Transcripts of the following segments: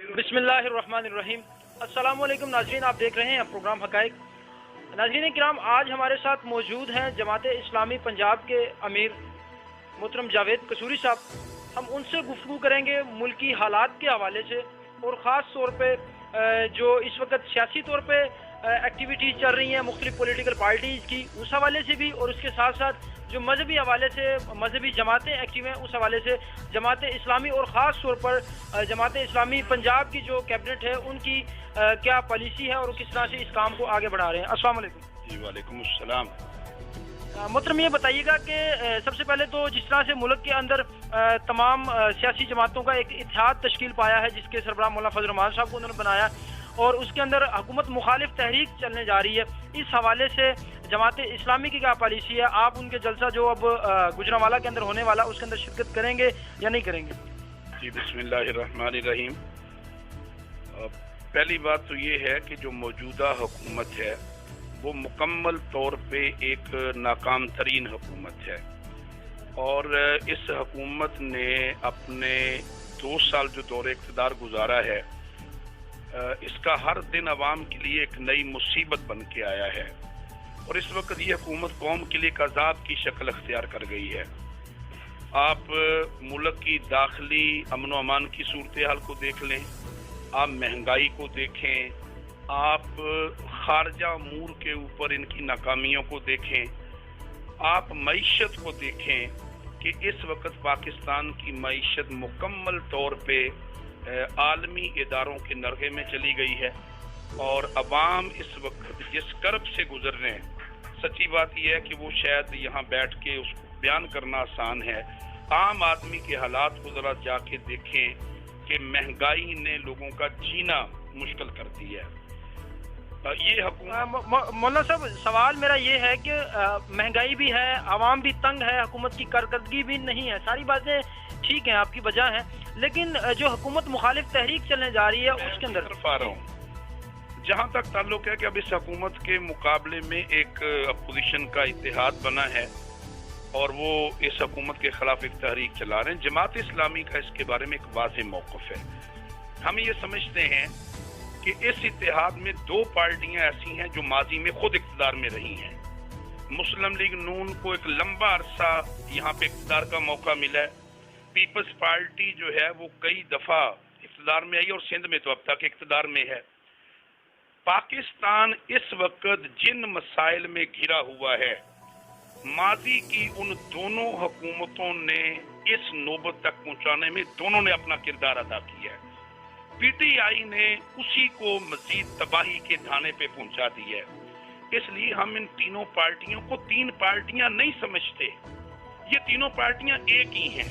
बिस्मिल्लाहिर्रहमानिर्रहीम। अस्सलाम वालेकुम नाज़रीन, आप देख रहे हैं प्रोग्राम हक़ाइक़। नाज़रीन किराम, आज हमारे साथ मौजूद हैं जमात इस्लामी पंजाब के अमीर मोहतरम जावेद कसूरी साहब। हम उनसे गुफ्तगू करेंगे मुल्की हालात के हवाले से और ख़ास तौर पे जो इस वक्त सियासी तौर पे एक्टिविटीज़ चल रही हैं मुख्तलिफ पॉलिटिकल पार्टीज़ की, उस हवाले से भी, और उसके साथ साथ जो मजहबी हवाले से मजहबी जमातें एक्टिव हैं उस हवाले से जमात इस्लामी और ख़ास तौर पर जमात इस्लामी पंजाब की जो कैबिनेट है उनकी क्या पॉलिसी है और किस तरह से इस काम को आगे बढ़ा रहे हैं। अस्सलाम वालेकुम। जी वालेकुम अस्सलाम। मोहतरम, ये बताइएगा कि सबसे पहले तो जिस तरह से मुल्क के अंदर तमाम सियासी जमातों का एक इत्तेहाद तश्कील पाया है जिसके सरबराह मौलाना फजल रहमान साहब को उन्होंने बनाया, और उसके अंदर हुकूमत मुखालिफ तहरीक चलने जा रही है, इस हवाले से जमात इस्लामी की क्या पॉलिसी है? आप उनके जलसा जो अब गुजरांवाला के अंदर होने वाला उसके अंदर शिरकत करेंगे या नहीं करेंगे? जी बिस्मिल्लाहिर्रहमानिर्रहीम। पहली बात तो ये है कि जो मौजूदा हुकूमत है वो मुकम्मल तौर पे एक नाकाम तरीन हुकूमत है, और इस हुकूमत ने अपने 2 साल जो दौरे इक़्तिदार गुजारा है, इसका हर दिन अवाम के लिए एक नई मुसीबत बन के आया है, और इस वक्त ये हुकूमत कौम के लिए एक अज़ाब की शक्ल अख्तियार कर गई है। आप मुल्क की दाखिली अमन व अमान की सूरत हाल को देख लें, आप महंगाई को देखें, आप खारजा अमूर के ऊपर इनकी नाकामियों को देखें, आप मईशत को देखें कि इस वक्त पाकिस्तान की मईशत मुकम्मल तौर पे आलमी इदारों के नरगे में चली गई है, और अवाम इस वक्त जिस कर्ब से गुजर रहे हैं, सच्ची बात यह है कि वो शायद यहाँ बैठ के उसको बयान करना आसान है। आम आदमी के हालात को ज़रा जाके देखें कि महंगाई ने लोगों का जीना मुश्किल कर दिया है। ये मौलाना साहब, सवाल मेरा ये है कि महंगाई भी है, आवाम भी तंग है, हुकूमत की कारकर्दगी भी नहीं है, सारी बातें ठीक हैं, आपकी वजह है, लेकिन जो हुकूमत मुखालिफ तहरीक चलने जा रही है उसके अंदर आ रहा हूँ। जहाँ तक ताल्लुक है कि अब इस हुकूमत के मुकाबले में एक अपोजिशन का इत्तेहाद बना है और वो इस हुकूमत के खिलाफ एक तहरीक चला रहे हैं। जमात इस्लामी का इसके बारे में एक वाज़ेह मौक़िफ़ है। हम ये समझते हैं कि इस इत्तेहाद में 2 पार्टियां ऐसी हैं जो माजी में खुद इक़्तिदार में रही हैं। मुस्लिम लीग नून को एक लंबा अरसा यहाँ पे इक़्तिदार का मौका मिला है। पीपल्स पार्टी जो है वो कई दफ़ा इक़्तिदार में आई और सिंध में तो अब तक इक़्तिदार में है। पाकिस्तान इस वक्त जिन मसाइल में घिरा हुआ है, माजी की उन दोनों हुकूमतों ने इस नौबत तक पहुंचाने में दोनों ने अपना किरदार अदा किया है। पीटीआई ने उसी को मजीद तबाही के धाने पे पहुंचा दिया है। इसलिए हम इन तीनों पार्टियों को 3 पार्टियां नहीं समझते, ये तीनों पार्टियां एक ही हैं।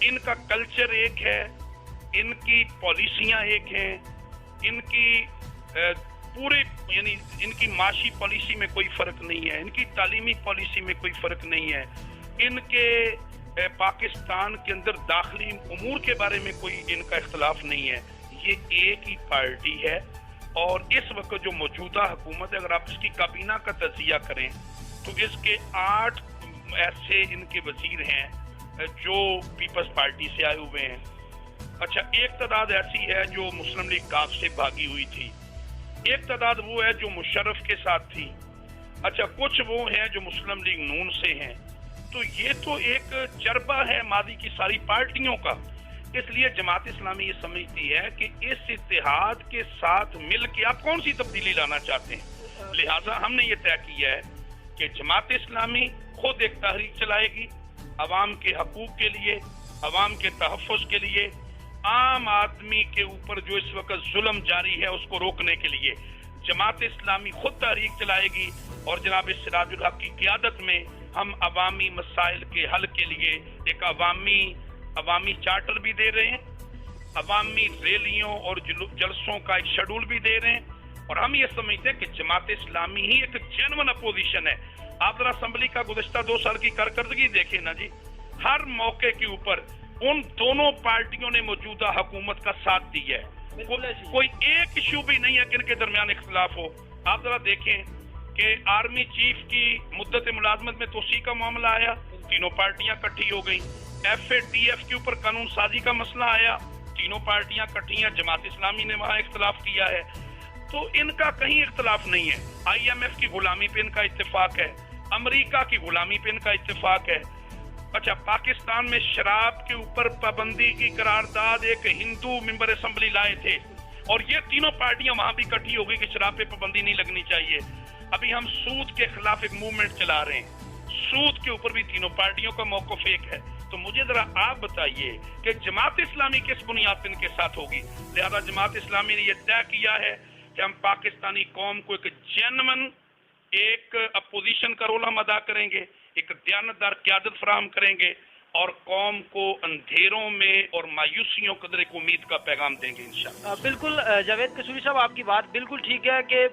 इनका कल्चर एक है, इनकी पॉलिसियां एक हैं, इनकी पूरे यानी इनकी माशी पॉलिसी में कोई फर्क नहीं है, इनकी तालीमी पॉलिसी में कोई फर्क नहीं है, इनके पाकिस्तान के अंदर दाखिली उमूर के बारे में कोई इनका इख्तलाफ नहीं है। ये एक ही पार्टी है, और इस वक्त जो मौजूदा हुकूमत है, अगर आप इसकी काबीना का तजिया करें तो इसके 8 ऐसे इनके वजीर हैं जो पीपल्स पार्टी से आए हुए हैं। अच्छा, एक तादाद ऐसी है जो मुस्लिम लीग काफ से भागी हुई थी, एक तादाद वो है जो मुशर्रफ के साथ थी, अच्छा कुछ वो हैं जो मुस्लिम लीग नून से हैं। तो ये तो एक चरबा है मादी की सारी पार्टियों का। इसलिए जमात इस्लामी ये समझती है कि इस इत्तेहाद के साथ मिल के आप कौन सी तब्दीली लाना चाहते हैं। लिहाजा हमने ये तय किया है कि जमात इस्लामी खुद एक तहरीक चलाएगी अवाम के हकूक के लिए, अवाम के तहफ़्फ़ुज़ के लिए, आम आदमी के ऊपर जो इस वक्त जुल्म जारी है उसको रोकने के लिए जमात इस्लामी खुद तहरीक चलाएगी, और जनाब सिराजुल हक की क़ियादत में हम अवामी मसाइल के हल के लिए एक अवामी चार्टर भी दे रहे हैं, अवामी रैलियों और जलसों का एक शेड्यूल भी दे रहे हैं, और हम ये समझते हैं कि जमात इस्लामी ही एक जेन्युइन अपोजिशन है। आप जरा असम्बली का गुज़श्ता 2 साल की कारकर्दगी देखें ना जी, हर मौके के ऊपर उन दोनों पार्टियों ने मौजूदा हुकूमत का साथ दिया है। कोई एक इशू भी नहीं है कि इनके दरमियान इख्तिलाफ हो। आप जरा देखें कि आर्मी चीफ की मुद्दत मुलाजमत में तोसी का मामला आया, तीनों पार्टियां इकट्ठी हो गई। FATF के ऊपर कानून साजी का मसला आया, तीनों पार्टियां इकट्ठी हैं, जमात इस्लामी ने वहां इख्तलाफ किया है, तो इनका कहीं इख्तलाफ नहीं है। IMF की गुलामी पे इनका इत्तेफाक है, अमेरिका की गुलामी पे इनका इत्तेफाक है। अच्छा, पाकिस्तान में शराब के ऊपर पाबंदी की करारदाद एक हिंदू मेंबर असेंबली लाए थे, और ये तीनों पार्टियां वहां भी इकट्ठी हो गई कि शराब पे पाबंदी नहीं लगनी चाहिए। अभी हम सूद के खिलाफ एक मूवमेंट चला रहे हैं, सूद के ऊपर भी तीनों पार्टियों का मौक़िफ़ एक है। तो मुझे जरा आप बताइए कि जमात इस्लामी किस बुनियाद पर इनके साथ होगी। लिहाजा जमात इस्लामी ने यह तय किया है कि हम पाकिस्तानी कौम को एक जेन्युइन एक अपोजिशन का रोल हम अदा करेंगे, एक दयानतदार क़यादत फराहम करेंगे, और कौम को अंधेरों में और मायूसियों कदर एक उम्मीद का पैगाम देंगे इंशाअल्लाह। बिल्कुल जावेद कसूरी साहब, आपकी बात बिल्कुल ठीक है कि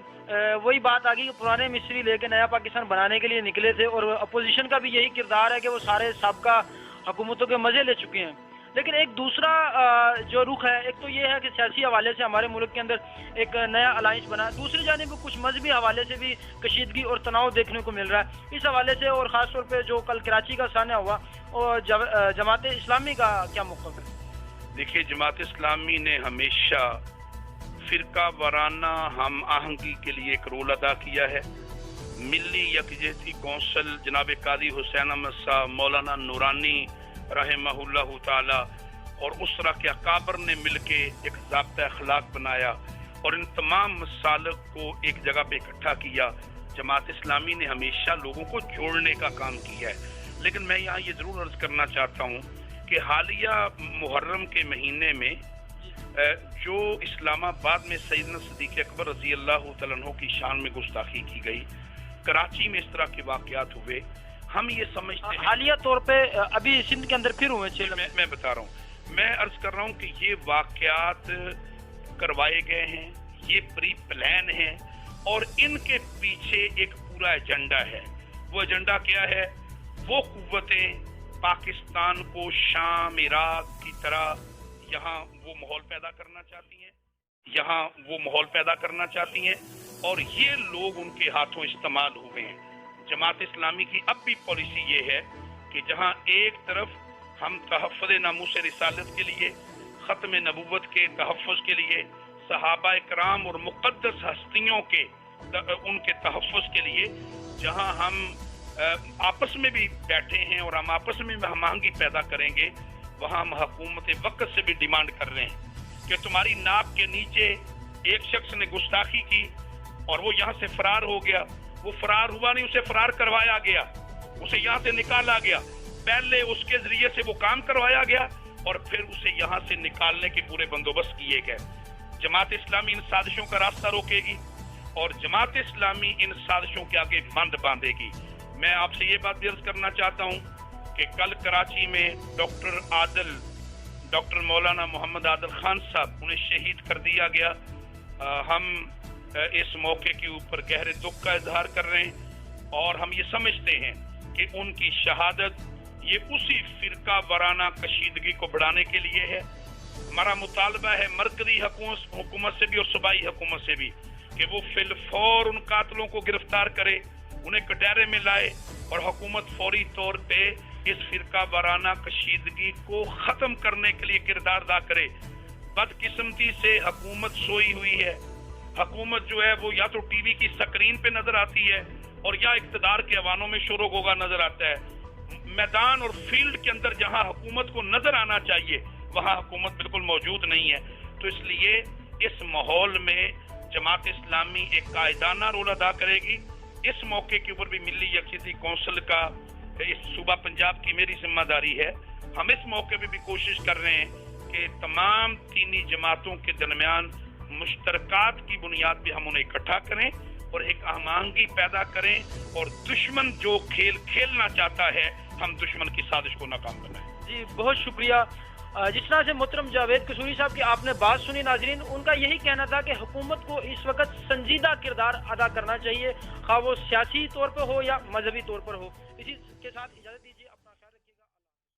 वही बात आ गई कि पुराने मिस्री लेके नया पाकिस्तान बनाने के लिए निकले थे, और अपोजिशन का भी यही किरदार है कि वो सारे साबका हुकूमतों के मज़े ले चुके हैं। लेकिन एक दूसरा जो रुख है, एक तो ये है कि सियासी हवाले से हमारे मुल्क के अंदर एक नया अलायंस बना, दूसरी जानिब कुछ मजहबी हवाले से भी कशीदगी और तनाव देखने को मिल रहा है। इस हवाले से और ख़ास तौर पे जो कल कराची का सान्या हुआ, और जमात इस्लामी का क्या मौक़िफ़ है? देखिए, जमात इस्लामी ने हमेशा फ़िरका वाराना हम आहंगी के लिए एक रोल अदा किया है। मिली यकजहती कौंसल जनाब कादी हुसैन अहमद साहब, मौलाना नूरानी रहमहुल्लाहु ताला और उसरा के अकाबर ने मिलके एक ज़ाब्ता अखलाक बनाया और इन तमाम मसालक को एक जगह पे इकट्ठा किया। जमात इस्लामी ने हमेशा लोगों को जोड़ने का काम किया है। लेकिन मैं यहाँ ये ज़रूर अर्ज़ करना चाहता हूँ कि हालिया मुहर्रम के महीने में जो इस्लामाबाद में सैयदना सिद्दीक़ अकबर रज़ी अल्लाह तआला अन्हु की शान में गुस्ताखी की गई, कराची में इस तरह के वाक़यात हुए, हम ये समझते हैं हालिया तौर पे अभी सिंध के अंदर फिर हुए। मैं बता रहा हूँ, मैं अर्ज कर रहा हूँ कि ये वाक़यात करवाए गए हैं, ये प्री प्लान है, और इनके पीछे एक पूरा एजेंडा है। वो एजेंडा क्या है? वो कुव्वतें पाकिस्तान को शाम इराक की तरह यहाँ वो माहौल पैदा करना चाहती हैं, और ये लोग उनके हाथों इस्तेमाल हुए हैं। जमात इस्लामी की अब भी पॉलिसी ये है कि जहाँ एक तरफ हम तहफ़्फ़ुज़ नामूस रिसालत के लिए, ख़त्म नबूवत के तहफ़्फ़ुज़ के लिए, सहाबा इकराम और मुक़द्दस हस्तियों के उनके तहफ़्फ़ुज़ के लिए जहाँ हम आपस में भी बैठे हैं और हम आपस में हम आहंगी पैदा करेंगे, वहाँ हम हुकूमत वक्त से भी डिमांड कर रहे हैं कि तुम्हारी नाक के नीचे एक शख्स ने गुस्ताखी की और वो यहाँ से फरार हो गया। वो फरार हुआ नहीं, उसे फरार करवाया गया, उसे यहाँ से निकाला गया। पहले उसके जरिए से वो काम करवाया गया और फिर उसे यहाँ से निकालने के पूरे बंदोबस्त किए गए। जमात इस्लामी इन साजिशों का रास्ता रोकेगी और जमात इस्लामी इन साजिशों के आगे बंद बांधेगी। मैं आपसे ये बात भी अर्ज करना चाहता हूँ कि कल कराची में डॉक्टर मौलाना मोहम्मद आदिल खान साहब, उन्हें शहीद कर दिया गया। हम इस मौके के ऊपर गहरे दुख का इजहार कर रहे हैं और हम ये समझते हैं कि उनकी शहादत ये उसी फिरका वाराना कशीदगी को बढ़ाने के लिए है। हमारा मुतालबा है मरकजी हुकूमत से भी और सूबाई हुकूमत से भी कि वो फिलफौर उन कातलों को गिरफ्तार करे, उन्हें कटहरे में लाए और हुकूमत फौरी तौर पे इस फिरका वाराना कशीदगी को ख़त्म करने के लिए किरदार अदा करे। बदकिस्मती से हुकूमत सोई हुई है। हुकूमत जो है वो या तो टीवी की स्क्रीन पे नजर आती है और या इक़्तिदार के ऐवानों में शोर गोगा नजर आता है। मैदान और फील्ड के अंदर जहां हुकूमत को नजर आना चाहिए वहां हुकूमत बिल्कुल मौजूद नहीं है। तो इसलिए इस माहौल में जमात इस्लामी एक कायदाना रोल अदा करेगी। इस मौके के ऊपर भी मिली यकजहती कौंसिल का इस सूबा पंजाब की मेरी जिम्मेदारी है। हम इस मौके पे भी कोशिश कर रहे हैं कि तमाम दीनी जमातों के दरमियान मुश्तरकात की बुनियाद पे हम उन्हें इकट्ठा करें और एक आहंगी पैदा करें और दुश्मन जो खेल खेलना चाहता है हम दुश्मन की साजिश को नाकाम बनाएं। जी बहुत शुक्रिया। जिस तरह से मोहतरम जावेद कसूरी साहब की आपने बात सुनी, नाजरीन उनका यही कहना था कि हुकूमत को इस वक्त संजीदा किरदार अदा करना चाहिए, खा वो सियासी तौर पर हो या मजहबी तौर पर हो। इसी के साथ इजाजत दीजिए।